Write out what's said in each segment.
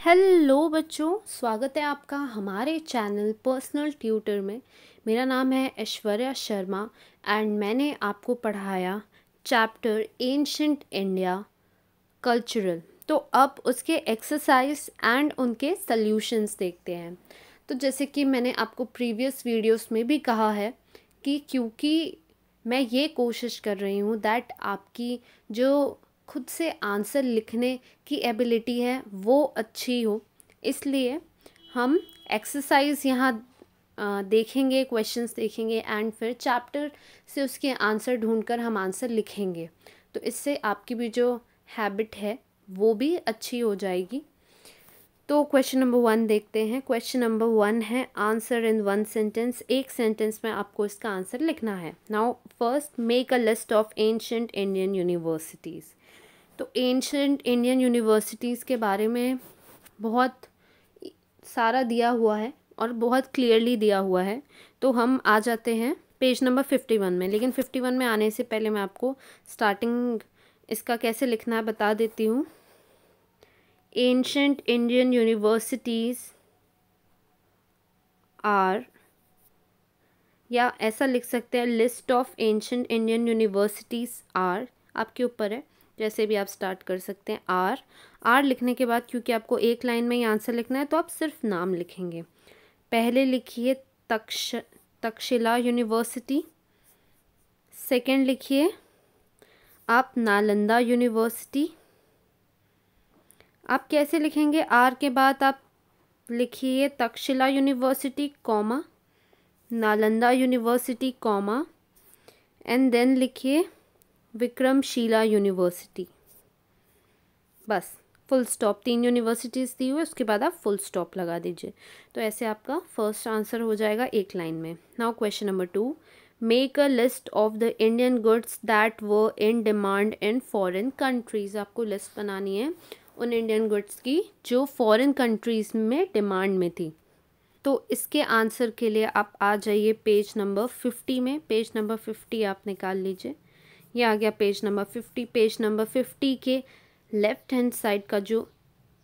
Hello बच्चों, स्वागत है आपका हमारे चैनल पर्सनल ट्यूटर में। मेरा नाम है ऐश्वर्या शर्मा एंड मैंने आपको पढ़ाया चैप्टर एंशंट इंडिया कल्चरल। तो अब उसके एक्सरसाइज एंड उनके सल्यूशंस देखते हैं। तो जैसे कि मैंने आपको प्रीवियस वीडियोस में भी कहा है कि क्योंकि मैं ये कोशिश कर रही हूँ दैट आपकी जो खुद से आंसर लिखने की एबिलिटी है वो अच्छी हो, इसलिए हम एक्सरसाइज यहाँ देखेंगे, क्वेश्चंस देखेंगे एंड फिर चैप्टर से उसके आंसर ढूंढकर हम आंसर लिखेंगे। तो इससे आपकी भी जो हैबिट है वो भी अच्छी हो जाएगी। तो क्वेश्चन नंबर 1 देखते हैं। क्वेश्चन नंबर 1 है आंसर इन 1 सेंटेंस। एक सेंटेंस में आपको इसका आंसर लिखना है। Now first, make a list of ancient Indian universities. तो एंशंट इंडियन यूनिवर्सिटीज़ के बारे में बहुत सारा दिया हुआ है और बहुत क्लियरली दिया हुआ है। तो हम आ जाते हैं पेज नंबर 51 में। लेकिन 51 में आने से पहले मैं आपको स्टार्टिंग इसका कैसे लिखना है बता देती हूँ। एंशंट इंडियन यूनिवर्सिटीज़ आर, या ऐसा लिख सकते हैं list of ancient Indian universities are, आपके ऊपर है, जैसे भी आप स्टार्ट कर सकते हैं। आर लिखने के बाद क्योंकि आपको एक लाइन में ही आंसर लिखना है तो आप सिर्फ नाम लिखेंगे। पहले लिखिए तक्षशिला यूनिवर्सिटी। सेकंड लिखिए आप नालंदा यूनिवर्सिटी। आप कैसे लिखेंगे? आर के बाद आप लिखिए Takshashila university comma Nalanda university comma and then लिखिए विक्रमशिला यूनिवर्सिटी। बस फुल स्टॉप। 3 यूनिवर्सिटीज़ दी हुई, उसके बाद आप फुल स्टॉप लगा दीजिए। तो ऐसे आपका फर्स्ट आंसर हो जाएगा एक लाइन में। Now question number 2, make a list of the Indian goods that were in demand in foreign countries. आपको लिस्ट बनानी है उन इंडियन गुड्स की जो फॉरेन कंट्रीज़ में डिमांड में थी। तो इसके आंसर के लिए आप आ जाइए पेज नंबर 50 में। पेज नंबर 50 आप निकाल लीजिए। ये आ गया पेज नंबर 50। पेज नंबर 50 के लेफ्ट हैंड साइड का जो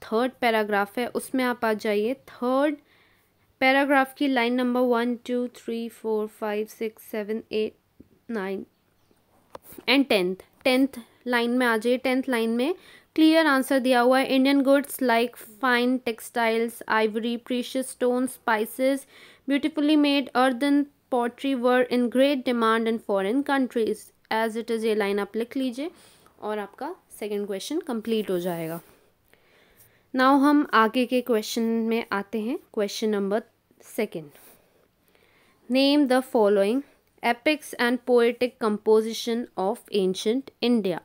थर्ड पैराग्राफ है उसमें आप आ जाइए। थर्ड पैराग्राफ की line number 1 2 3 4 5 6 7 8 9 and 10th line में आ जाइए। 10th लाइन में क्लियर आंसर दिया हुआ है। Indian goods like fine textiles, ivory, precious stone, spices, beautifully made earthen pottery were in great demand in foreign countries. As it is ये line आप लिख लीजिए और आपका सेकेंड क्वेश्चन कंप्लीट हो जाएगा। नाउ हम आगे के क्वेश्चन में आते हैं। Question number 2, name the following epics and poetic composition of ancient India.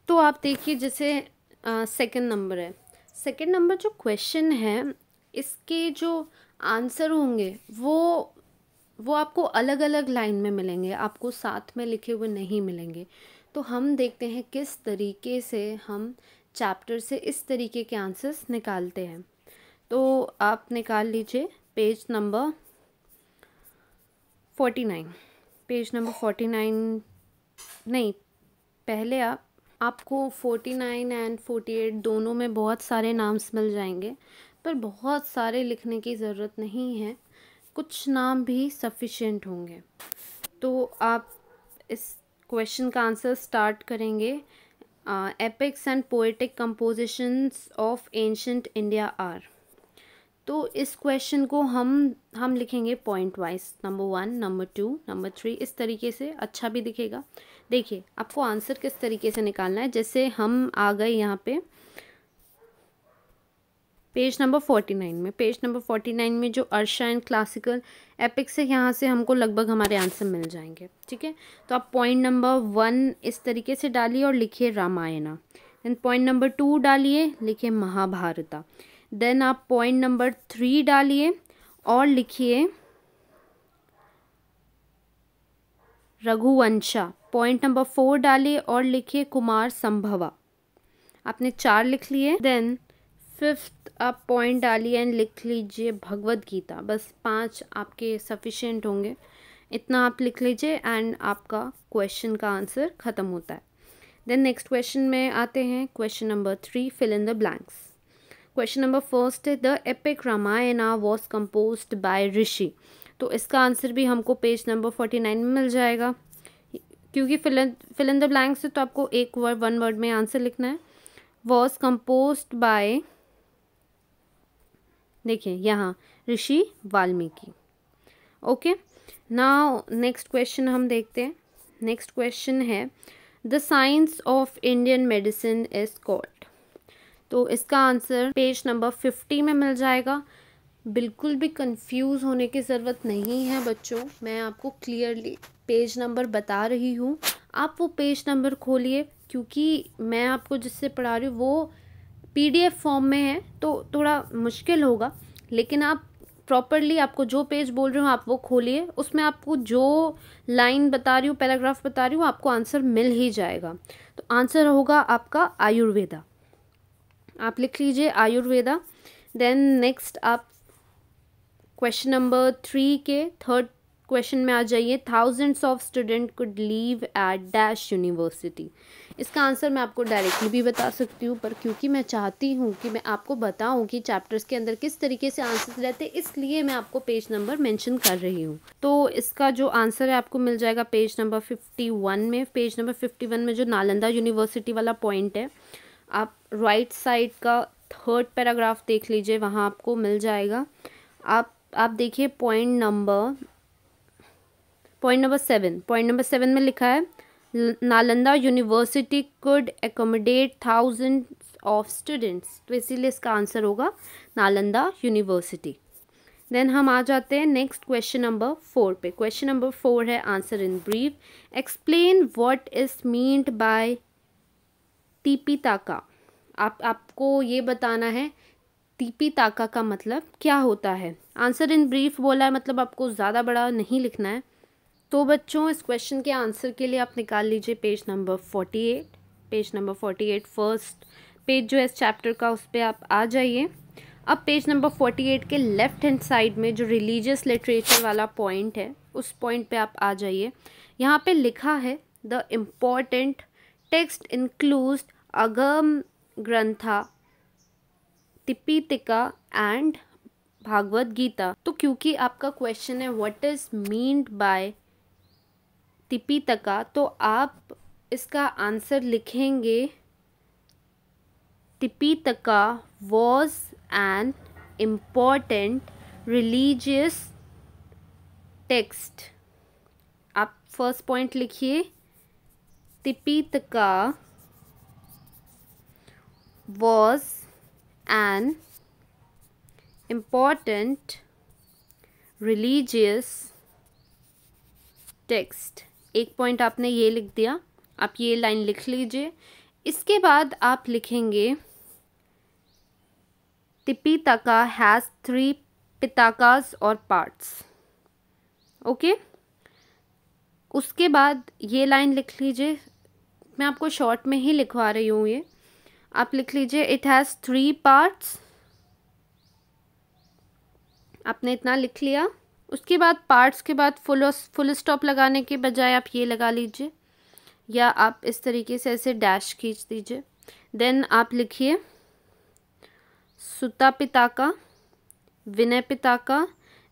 तो आप देखिए जैसे सेकंड नंबर है। सेकंड नंबर जो क्वेश्चन है इसके जो आंसर होंगे वो आपको अलग अलग लाइन में मिलेंगे, आपको साथ में लिखे हुए नहीं मिलेंगे। तो हम देखते हैं किस तरीके से हम चैप्टर से इस तरीके के आंसर्स निकालते हैं। तो आप निकाल लीजिए पेज नंबर 49। पेज नंबर 49 नहीं, पहले आपको 49 एंड 48 दोनों में बहुत सारे नाम्स मिल जाएंगे, पर बहुत सारे लिखने की ज़रूरत नहीं है, कुछ नाम भी सफिशिएंट होंगे। तो आप इस क्वेश्चन का आंसर स्टार्ट करेंगे। Epics and poetic compositions of ancient India are. तो इस क्वेश्चन को हम लिखेंगे point wise, number 1, number 2, number 3, इस तरीके से अच्छा भी दिखेगा। देखिए आपको आंसर किस तरीके से निकालना है। जैसे हम आ गए यहाँ पे पेज नंबर 49 में। पेज नंबर 49 में जो अर्शा एंड क्लासिकल एपिक्स है यहाँ से हमको लगभग हमारे आंसर मिल जाएंगे। ठीक है, तो आप पॉइंट नंबर 1 इस तरीके से डालिए और लिखिए रामायणा। देन पॉइंट नंबर 2 डालिए, लिखिए महाभारता। देन आप पॉइंट नंबर 3 डालिए और लिखिए रघुवंशा। पॉइंट नंबर 4 डालिए और लिखिए कुमार संभवा। आपने 4 लिख लिए। देन 5th आप पॉइंट डालिए एंड लिख लीजिए भगवत गीता। बस 5 आपके सफिशिएंट होंगे, इतना आप लिख लीजिए एंड आपका क्वेश्चन का आंसर ख़त्म होता है। देन नेक्स्ट क्वेश्चन में आते हैं। Question number 3, fill in the blanks. Question number first है the epic Ramayana was composed by rishi. तो इसका आंसर भी हमको पेज नंबर 49 में मिल जाएगा, क्योंकि फिल इन द ब्लैंक्स है तो आपको एक वर्ड, वन वर्ड में आंसर लिखना है। वॉज कंपोज्ड बाय, देखिए यहाँ rishi Valmiki. Okay, now next question हम देखते हैं। नेक्स्ट क्वेश्चन है the science of Indian medicine is called. तो इसका आंसर पेज नंबर 50 में मिल जाएगा। बिल्कुल भी कंफ्यूज होने की ज़रूरत नहीं है बच्चों, मैं आपको क्लियरली पेज नंबर बता रही हूँ, आप वो पेज नंबर खोलिए, क्योंकि मैं आपको जिससे पढ़ा रही हूँ वो PDF फॉर्म में है तो थोड़ा मुश्किल होगा, लेकिन आप प्रॉपरली, आपको जो पेज बोल रही हूँ आप वो खोलिए, उसमें आपको जो लाइन बता रही हूँ, पैराग्राफ बता रही हूँ, आपको आंसर मिल ही जाएगा। तो आंसर होगा आपका आयुर्वेदा, आप लिख लीजिए आयुर्वेदा। देन नेक्स्ट आप क्वेश्चन नंबर 3 के थर्ड क्वेश्चन में आ जाइए। Thousands of student could leave at dash university. इसका आंसर मैं आपको डायरेक्टली भी बता सकती हूँ, पर क्योंकि मैं चाहती हूँ कि मैं आपको बताऊँ कि चैप्टर्स के अंदर किस तरीके से आंसर्स रहते हैं, इसलिए मैं आपको पेज नंबर मेंशन कर रही हूँ। तो इसका जो आंसर है आपको मिल जाएगा पेज नंबर 51 में। पेज नंबर 51 में जो नालंदा यूनिवर्सिटी वाला पॉइंट है, आप राइट साइड का थर्ड पैराग्राफ देख लीजिए, वहाँ आपको मिल जाएगा। आप देखिए पॉइंट नंबर 7। पॉइंट नंबर 7 में लिखा है Nalanda university could accommodate thousands of students, तो इसीलिए इसका आंसर होगा नालंदा यूनिवर्सिटी। देन हम आ जाते हैं नेक्स्ट क्वेश्चन नंबर 4 पे। क्वेश्चन नंबर 4 है answer in brief, explain what is meant by Tipitaka. आपको ये बताना है तिपिताका का मतलब क्या होता है। आंसर इन ब्रीफ बोला है, मतलब आपको ज़्यादा बड़ा नहीं लिखना है। तो बच्चों इस क्वेश्चन के आंसर के लिए आप निकाल लीजिए page number 48। Page number 48 first page जो है इस चैप्टर का, उस पर आप आ जाइए। अब पेज नंबर 48 के लेफ्ट हैंड साइड में जो रिलीजियस लिटरेचर वाला पॉइंट है, उस पॉइंट पे आप आ जाइए। यहाँ पे लिखा है the important text includes Agam Grantha Tipitaka and Bhagavad Gita. तो क्योंकि आपका क्वेश्चन है what is meant by Tipitaka, तो आप इसका आंसर लिखेंगे Tipitaka was an important religious text. आप फर्स्ट पॉइंट लिखिए Tipitaka was an important religious text. एक पॉइंट आपने ये लिख दिया, आप ये लाइन लिख लीजिए। इसके बाद आप लिखेंगे तिपितका हैज़ 3 पिताकास और पार्ट्स। ओके, उसके बाद ये लाइन लिख लीजिए, मैं आपको शॉर्ट में ही लिखवा रही हूँ ये, आप लिख लीजिए इट हैज़ 3 पार्ट्स। आपने इतना लिख लिया। उसके बाद पार्ट्स के बाद फुल स्टॉप लगाने के बजाय आप ये लगा लीजिए, या आप इस तरीके से ऐसे डैश खींच दीजिए। देन आप लिखिए सुता पिताका, विनय पिताका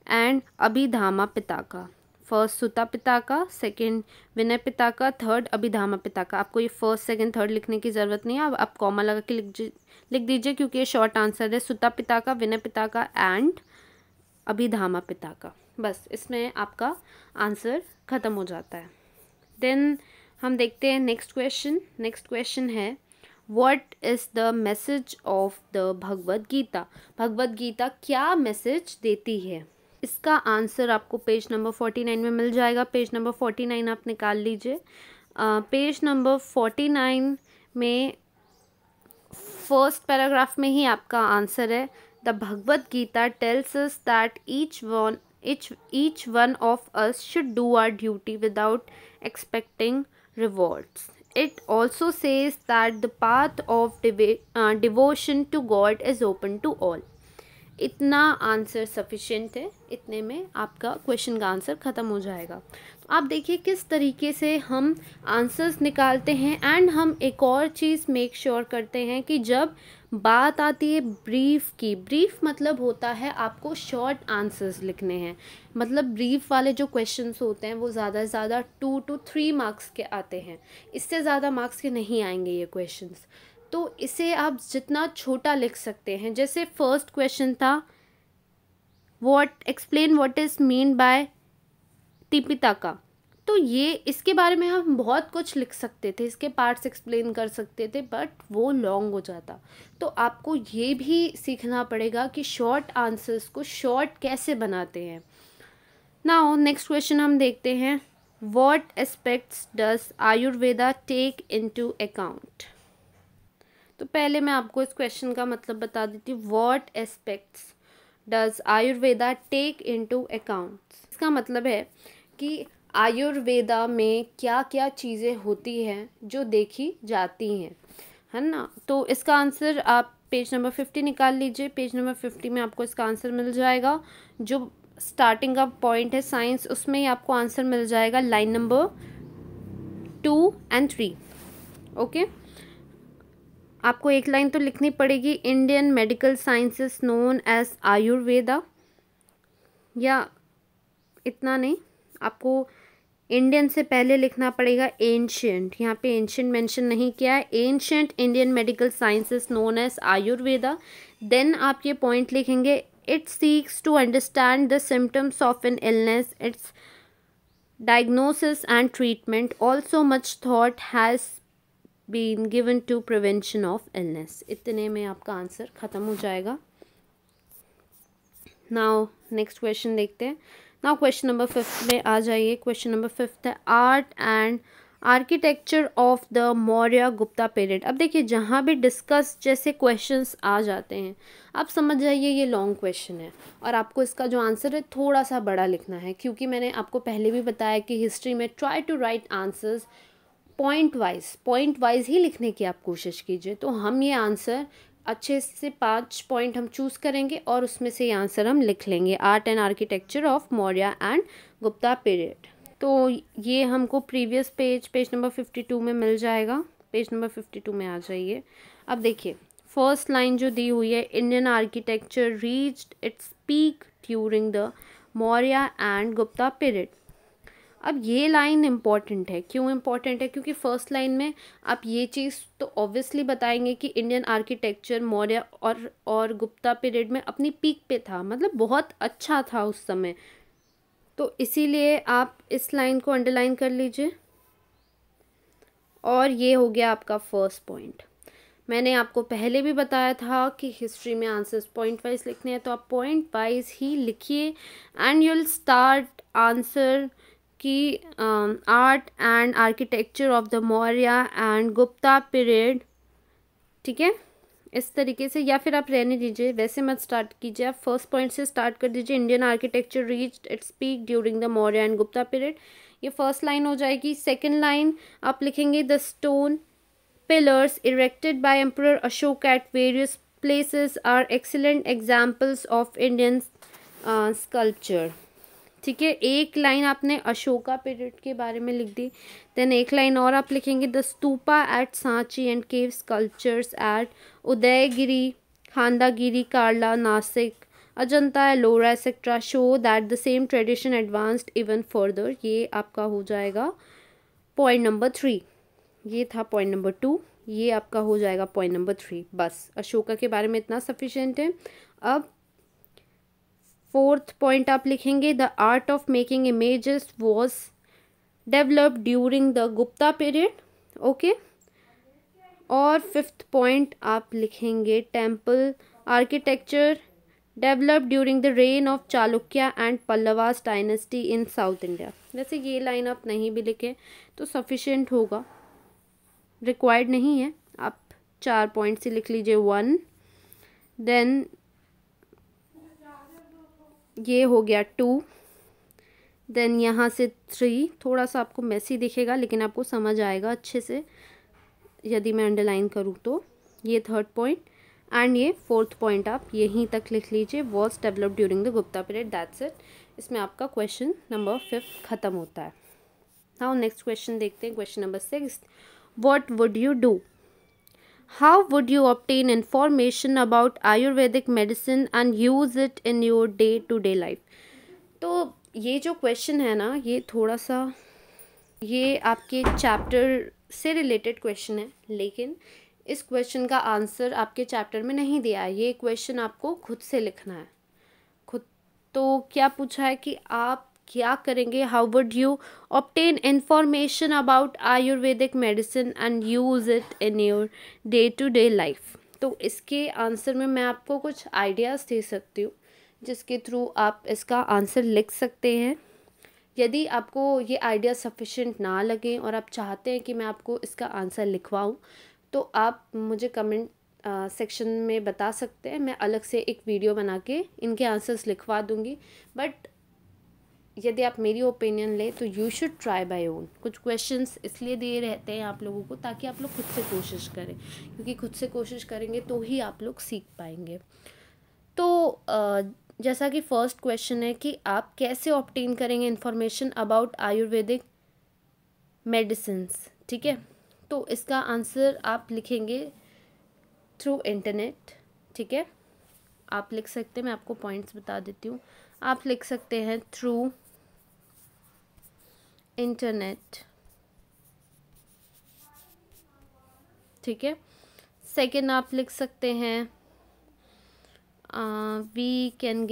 एंड अभिधामा पिताका। फर्स्ट सुता पिताका, सेकंड विनय पिताका, थर्ड अभिधामा पिताका। आपको ये फर्स्ट सेकंड थर्ड लिखने की ज़रूरत नहीं है, आप कॉमा लगा के लिख दीजिए, क्योंकि ये शॉर्ट आंसर है। सुता पिताका, विनय पिताका एंड अभिधामा पिताका, बस इसमें आपका आंसर ख़त्म हो जाता है। देन हम देखते हैं नेक्स्ट क्वेश्चन। नेक्स्ट क्वेश्चन है what is the message of the Bhagavad Gita. Bhagavad Gita क्या मैसेज देती है। इसका आंसर आपको पेज नंबर 49 में मिल जाएगा। पेज नंबर 49 आप निकाल लीजिए। पेज नंबर 49 में फर्स्ट पैराग्राफ में ही आपका आंसर है the Bhagavad Gita tells us that each one of us should do our duty without expecting rewards. It also says that the path of devotion to God is open to all. इतना answer sufficient है, इतने में आपका question का answer ख़त्म हो जाएगा। तो आप देखिए किस तरीके से हम आंसर्स निकालते हैं। एंड हम एक और चीज़ मेक श्योर करते हैं कि जब बात आती है ब्रीफ की, ब्रीफ मतलब होता है आपको शॉर्ट आंसर्स लिखने हैं। मतलब ब्रीफ वाले जो क्वेश्चंस होते हैं वो ज़्यादा से ज़्यादा 2 to 3 मार्क्स के आते हैं, इससे ज़्यादा मार्क्स के नहीं आएंगे ये क्वेश्चंस। तो इसे आप जितना छोटा लिख सकते हैं, जैसे फर्स्ट क्वेश्चन था explain what is mean by Tipitaka, तो ये इसके बारे में हम बहुत कुछ लिख सकते थे, इसके पार्ट्स एक्सप्लेन कर सकते थे, बट वो लॉन्ग हो जाता। तो आपको ये भी सीखना पड़ेगा कि शॉर्ट आंसर्स को शॉर्ट कैसे बनाते हैं। नाउ नेक्स्ट क्वेश्चन हम देखते हैं, what aspects does Ayurveda take into account. तो पहले मैं आपको इस क्वेश्चन का मतलब बता देती हूँ, what aspects does Ayurveda take into account. इसका मतलब है कि आयुर्वेदा में क्या क्या चीज़ें होती हैं जो देखी जाती हैं, है ना। तो इसका आंसर आप पेज नंबर 50 निकाल लीजिए। पेज नंबर 50 में आपको इसका आंसर मिल जाएगा। जो स्टार्टिंग का पॉइंट है साइंस, उसमें ही आपको आंसर मिल जाएगा, लाइन नंबर 2 and 3। ओके, आपको एक लाइन तो लिखनी पड़ेगी, Indian medical sciences known as Ayurveda, या इतना नहीं, आपको इंडियन से पहले लिखना पड़ेगा एंशियंट। यहाँ पे एंशियंट मेंशन नहीं किया है, ancient Indian medical sciences known as Ayurveda. Then आप ये पॉइंट लिखेंगे, it seeks to understand the symptoms of an illness, its diagnosis and treatment, also much thought has been given to prevention of illness. इतने में आपका answer ख़त्म हो जाएगा। Now next question देखते हैं। नाउ क्वेश्चन नंबर 5 में आ जाइए। क्वेश्चन नंबर 5 है, art and architecture of the Maurya Gupta period. अब देखिए जहाँ भी डिस्कस जैसे क्वेश्चंस आ जाते हैं, आप समझ जाइए ये लॉन्ग क्वेश्चन है और आपको इसका जो आंसर है थोड़ा सा बड़ा लिखना है, क्योंकि मैंने आपको पहले भी बताया कि हिस्ट्री में try to write answers point wise ही लिखने की आप कोशिश कीजिए। तो हम ये आंसर अच्छे से 5 पॉइंट हम चूज़ करेंगे और उसमें से ये आंसर हम लिख लेंगे, art and architecture of Maurya and Gupta period. तो ये हमको प्रीवियस पेज नंबर 52 में मिल जाएगा। पेज नंबर 52 में आ जाइए। अब देखिए फर्स्ट लाइन जो दी हुई है, Indian architecture reached its peak during the Maurya and Gupta period. अब ये लाइन इम्पॉर्टेंट है। क्यों इम्पॉर्टेंट है? क्योंकि फर्स्ट लाइन में आप ये चीज़ तो ऑब्वियसली बताएंगे कि इंडियन आर्किटेक्चर मौर्य और गुप्ता पीरियड में अपनी पीक पे था, मतलब बहुत अच्छा था उस समय। तो इसीलिए आप इस लाइन को अंडरलाइन कर लीजिए। और ये हो गया आपका फर्स्ट पॉइंट। मैंने आपको पहले भी बताया था कि हिस्ट्री में आंसर्स पॉइंट वाइज लिखने हैं, तो आप पॉइंट वाइज ही लिखिए and you will start answer कि art and architecture of the Maurya and Gupta period. ठीक है, इस तरीके से, या फिर आप रहने दीजिए, वैसे मत स्टार्ट कीजिए, आप फर्स्ट पॉइंट से स्टार्ट कर दीजिए, Indian architecture reached its peak during the Maurya and Gupta period. ये फर्स्ट लाइन हो जाएगी। सेकेंड लाइन आप लिखेंगे, the stone pillars erected by emperor Ashoka at various places are excellent examples of Indian sculpture. ठीक है, एक लाइन आपने अशोका पीरियड के बारे में लिख दी। देन एक लाइन और आप लिखेंगे, the stupa at Sanchi and cave sculptures at Udayagiri, Khandagiri, Karla, Nashik, Ajanta, Ellora etcetera show that the same tradition advanced even further. ये आपका हो जाएगा पॉइंट नंबर 3। ये था पॉइंट नंबर 2, ये आपका हो जाएगा पॉइंट नंबर 3। बस अशोका के बारे में इतना सफिशिएंट है। अब फोर्थ पॉइंट आप लिखेंगे, the art of making images was developed during the Gupta period. Okay, और फिफ्थ पॉइंट आप लिखेंगे, temple architecture developed during the rain of Chalukya and Pallavas dynasty in south India. वैसे ये लाइन आप नहीं भी लिखे तो सफिशिएंट होगा, रिक्वायर्ड नहीं है, आप 4 पॉइंट से लिख लीजिए 1। देन ये हो गया 2, देन यहाँ से 3। थोड़ा सा आपको मैसी दिखेगा लेकिन आपको समझ आएगा अच्छे से यदि मैं अंडरलाइन करूँ तो। ये थर्ड पॉइंट, एंड ये फोर्थ पॉइंट आप यहीं तक लिख लीजिए, was developed during the Gupta period, that's it. इसमें आपका क्वेश्चन नंबर 5 ख़त्म होता है। नाउ नेक्स्ट क्वेश्चन देखते हैं, question number 6, what would you do? How would you obtain information about Ayurvedic medicine and use it in your day to day life? तो ये जो क्वेश्चन है ना, ये थोड़ा सा ये आपके चैप्टर से रिलेटेड क्वेश्चन है, लेकिन इस क्वेश्चन का आंसर आपके चैप्टर में नहीं दिया है, ये क्वेश्चन आपको खुद से लिखना है खुद। तो क्या पूछा है कि आप क्या करेंगे, how would you obtain information about Ayurvedic medicine and use it in your day to day life. तो इसके आंसर में मैं आपको कुछ आइडियाज़ दे सकती हूँ जिसके थ्रू आप इसका आंसर लिख सकते हैं। यदि आपको ये आइडिया सफिशिएंट ना लगे और आप चाहते हैं कि मैं आपको इसका आंसर लिखवाऊँ, तो आप मुझे कमेंट सेक्शन में बता सकते हैं, मैं अलग से एक वीडियो बना के इनके आंसर्स लिखवा दूँगी। बट यदि आप मेरी ओपिनियन लें तो you should try by own. कुछ क्वेश्चंस इसलिए दिए रहते हैं आप लोगों को ताकि आप लोग खुद से कोशिश करें, क्योंकि खुद से कोशिश करेंगे तो ही आप लोग सीख पाएंगे। तो जैसा कि फर्स्ट क्वेश्चन है कि आप कैसे ऑब्टेन करेंगे इंफॉर्मेशन अबाउट आयुर्वेदिक मेडिसिन्स, ठीक है। तो इसका आंसर आप लिखेंगे थ्रू इंटरनेट, ठीक है। आप लिख सकते हैं, मैं आपको पॉइंट्स बता देती हूँ। आप लिख सकते हैं थ्रू इंटरनेट, ठीक है। सेकेंड आप लिख सकते हैं we can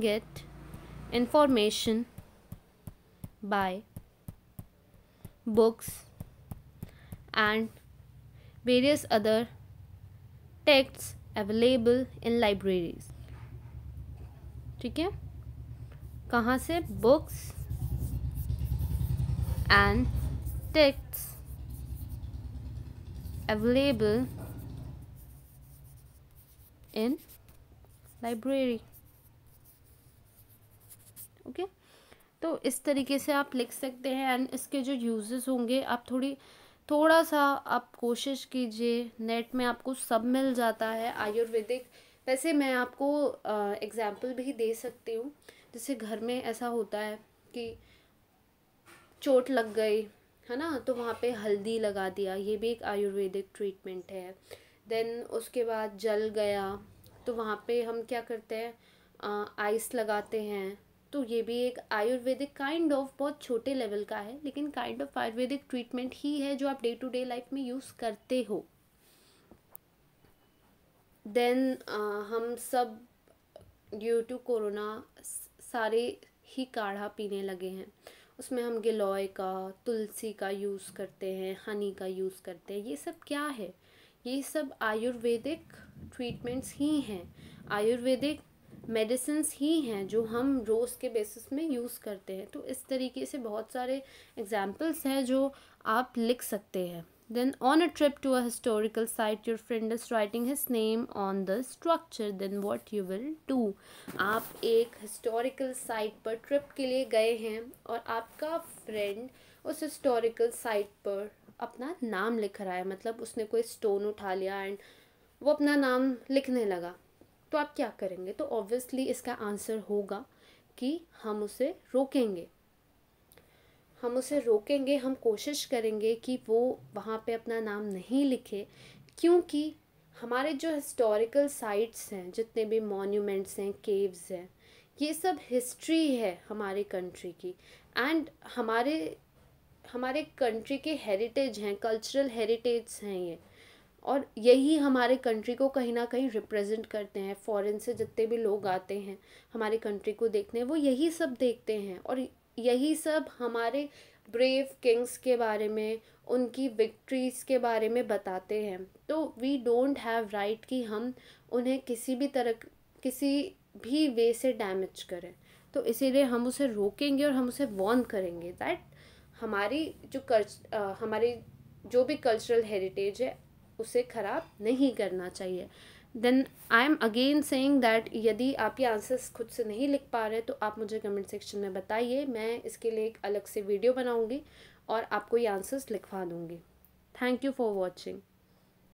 get information by books and various other texts available in libraries, ठीक है। कहाँ से? Books and texts available in library, okay. तो इस तरीके से आप लिख सकते हैं। एंड इसके जो यूजेस होंगे, आप थोड़ा सा आप कोशिश कीजिए, नेट में आपको सब मिल जाता है आयुर्वेदिक। वैसे मैं आपको एग्जाम्पल भी दे सकती हूँ, जैसे घर में ऐसा होता है कि चोट लग गई है ना, तो वहाँ पे हल्दी लगा दिया, ये भी एक आयुर्वेदिक ट्रीटमेंट है। देन उसके बाद जल गया तो वहाँ पे हम क्या करते हैं, आइस लगाते हैं, तो ये भी एक आयुर्वेदिक काइंड ऑफ, बहुत छोटे लेवल का है लेकिन काइंड ऑफ आयुर्वेदिक ट्रीटमेंट ही है जो आप डे टू डे लाइफ में यूज़ करते हो। देन हम सब ड्यू टू कोरोना सारे ही काढ़ा पीने लगे हैं, उसमें हम गिलोय का, तुलसी का यूज़ करते हैं, हनी का यूज़ करते हैं। ये सब क्या है? ये सब आयुर्वेदिक ट्रीटमेंट्स ही हैं, आयुर्वेदिक मेडिसिन्स ही हैं जो हम रोज़ के बेसिस में यूज़ करते हैं। तो इस तरीके से बहुत सारे एग्जाम्पल्स हैं जो आप लिख सकते हैं। Then on a trip to a historical site, your friend is writing his name on the structure. Then what you will do? आप एक historical site पर trip के लिए गए हैं और आपका friend उस historical site पर अपना नाम लिख रहा है, मतलब उसने कोई stone उठा लिया एंड वो अपना नाम लिखने लगा। तो आप क्या करेंगे? तो obviously इसका आंसर होगा कि हम उसे रोकेंगे, हम कोशिश करेंगे कि वो वहाँ पे अपना नाम नहीं लिखे, क्योंकि हमारे जो हिस्टोरिकल साइट्स हैं, जितने भी मॉन्यूमेंट्स हैं, केव्स हैं, ये सब हिस्ट्री है हमारे कंट्री की। एंड हमारे कंट्री के हेरिटेज हैं, कल्चरल हेरिटेज हैं ये, और यही हमारे कंट्री को कहीं ना कहीं रिप्रेजेंट करते हैं। फॉरेन से जितने भी लोग आते हैं हमारे कंट्री को देखने, वो यही सब देखते हैं और यही सब हमारे ब्रेव किंग्स के बारे में, उनकी विक्ट्रीज़ के बारे में बताते हैं। तो वी डोंट हैव राइट कि हम उन्हें किसी भी वे से डैमेज करें। तो इसीलिए हम उसे रोकेंगे और हम उसे वॉर्न करेंगे दैट हमारी जो भी कल्चरल हेरिटेज है उसे ख़राब नहीं करना चाहिए। Then I am again saying that यदि आप ये आंसर्स खुद से नहीं लिख पा रहे तो आप मुझे कमेंट सेक्शन में बताइए, मैं इसके लिए एक अलग से वीडियो बनाऊंगी और आपको ये आंसर्स लिखवा दूंगी। Thank you for watching.